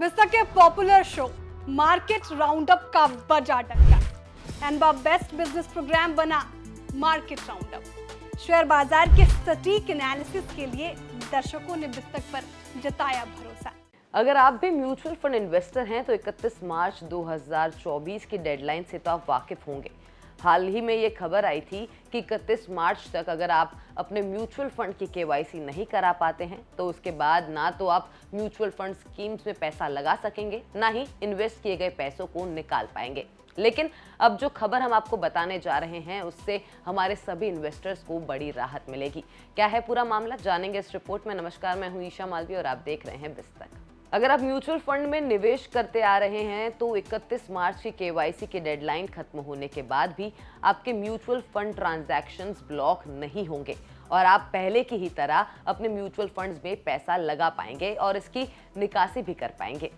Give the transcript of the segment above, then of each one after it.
बिस्तर के popular show market roundup का बजा टक्कर एंड बेस्ट बिजनेस प्रोग्राम बना मार्केट राउंडअप। शेयर बाजार के सटीक एनालिसिस के लिए दर्शकों ने बिस्तर पर जताया भरोसा। अगर आप भी म्यूचुअल फंड इन्वेस्टर हैं तो 31 मार्च 2024 की डेडलाइन से तो आप वाकिफ होंगे। हाल ही में ये खबर आई थी कि 31 मार्च तक अगर आप अपने म्यूचुअल फंड की केवाईसी नहीं करा पाते हैं तो उसके बाद ना तो आप म्यूचुअल फंड स्कीम्स में पैसा लगा सकेंगे, ना ही इन्वेस्ट किए गए पैसों को निकाल पाएंगे। लेकिन अब जो खबर हम आपको बताने जा रहे हैं उससे हमारे सभी इन्वेस्टर्स को बड़ी राहत मिलेगी। क्या है पूरा मामला, जानेंगे इस रिपोर्ट में। नमस्कार, मैं हूं ईशा मालवी और आप देख रहे हैं बिस्तर। अगर आप म्यूचुअल फंड में निवेश करते आ रहे हैं तो 31 मार्च की केवाईसी की डेडलाइन खत्म होने के बाद भी आपके म्यूचुअल फंड ट्रांजैक्शंस ब्लॉक नहीं होंगे और आप पहले की ही तरह अपने म्यूचुअल फंड्स में पैसा लगा पाएंगे और इसकी निकासी भी कर पाएंगे।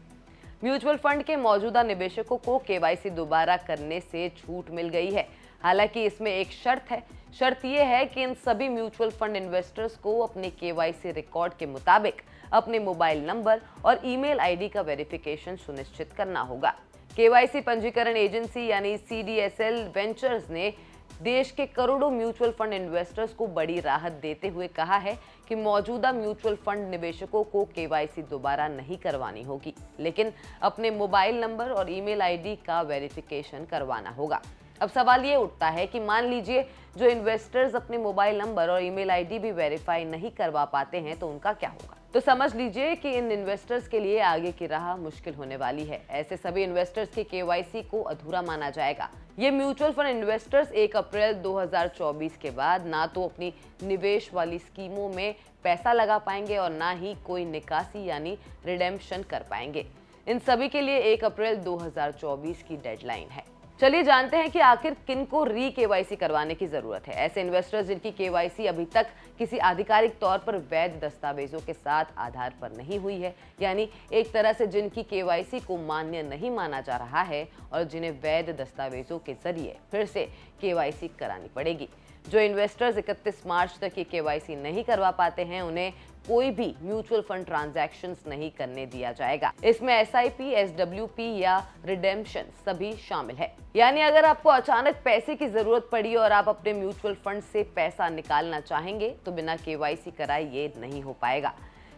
म्यूचुअल फंड के मौजूदा निवेशकों को केवाईसी दोबारा करने से छूट मिल गई है। हालांकि इसमें एक शर्त है। शर्त यह है कि इन सभी म्यूचुअल फंड इन्वेस्टर्स को अपने केवाईसी रिकॉर्ड के मुताबिक अपने मोबाइल नंबर और ईमेल आईडी का वेरिफिकेशन सुनिश्चित करना होगा। केवाईसी पंजीकरण एजेंसी यानी CDSL वेंचर्स ने देश के करोड़ों म्यूचुअल फंड इन्वेस्टर्स को बड़ी राहत देते हुए कहा है कि मौजूदा म्यूचुअल फंड निवेशकों को केवाईसी दोबारा नहीं करवानी होगी, लेकिन अपने मोबाइल नंबर और ईमेल आईडी का वेरिफिकेशन करवाना होगा। अब सवाल ये उठता है कि मान लीजिए जो इन्वेस्टर्स अपने मोबाइल नंबर और ईमेल आईडी भी वेरीफाई नहीं करवा पाते हैं तो उनका क्या होगा। तो समझ लीजिए कि इन इन्वेस्टर्स के लिए आगे की राह मुश्किल होने वाली है। ऐसे सभी इन्वेस्टर्स की केवाईसी को अधूरा माना जाएगा। ये म्यूचुअल फंड इन्वेस्टर्स 1 अप्रैल 2024 के बाद ना तो अपनी निवेश वाली स्कीमों में पैसा लगा पाएंगे और ना ही कोई निकासी यानी रिडेम्पशन कर पाएंगे। इन सभी के लिए 1 अप्रैल 2024 की डेडलाइन है। चलिए जानते हैं कि आखिर किन को री केवाईसी करवाने की जरूरत है। ऐसे इन्वेस्टर्स जिनकी केवाईसी अभी तक किसी आधिकारिक तौर पर वैध दस्तावेजों के साथ आधार पर नहीं हुई है, यानी एक तरह से जिनकी केवाईसी को मान्य नहीं माना जा रहा है और जिन्हें वैध दस्तावेजों के जरिए फिर से केवाईसी करानी पड़ेगी। जो इन्वेस्टर्स 31 मार्च तक ये केवाईसी नहीं करवा पाते हैं उन्हें कोई भी म्यूचुअल फंड ट्रांजैक्शंस नहीं करने दिया जाएगा। इसमें SIP, SWP या रिडेम्पशन सभी शामिल है। यानी अगर आपको अचानक पैसे की जरूरत पड़ी और आप अपने म्यूचुअल फंड से पैसा निकालना चाहेंगे तो बिना केवाईसी कराए ये नहीं हो पाएगा।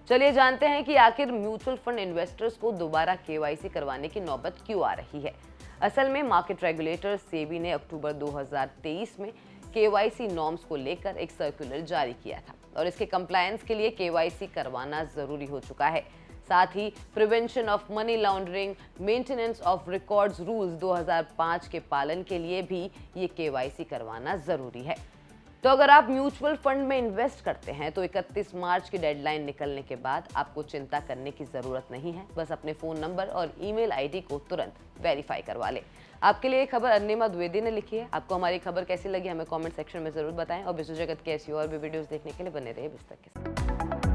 चलिए जानते हैं कि आखिर म्यूचुअल फंड इन्वेस्टर्स को दोबारा केवाईसी करवाने की नौबत क्यों आ रही है। असल में मार्केट रेगुलेटर सेबी ने अक्टूबर 2023 में केवाईसी नॉर्म्स को लेकर एक सर्कुलर जारी किया था और इसके कंप्लायंस के लिए केवाईसी करवाना जरूरी हो चुका है। साथ ही prevention of money laundering, maintenance of records rules 2005 के पालन के लिए भी ये केवाईसी करवाना जरूरी है। तो अगर आप म्यूचुअल फंड में इन्वेस्ट करते हैं तो 31 मार्च की डेडलाइन निकलने के बाद आपको चिंता करने की जरूरत नहीं है। बस अपने फोन नंबर और ईमेल आईडी को तुरंत वेरीफाई करवा लें। आपके लिए खबर अर्निमा द्विवेदी ने लिखी है। आपको हमारी खबर कैसी लगी हमें कमेंट सेक्शन में जरूर बताएं और बिजनेस जगत की ऐसी और भी वीडियोस देखने के लिए बने रहिए बिस्तर के साथ।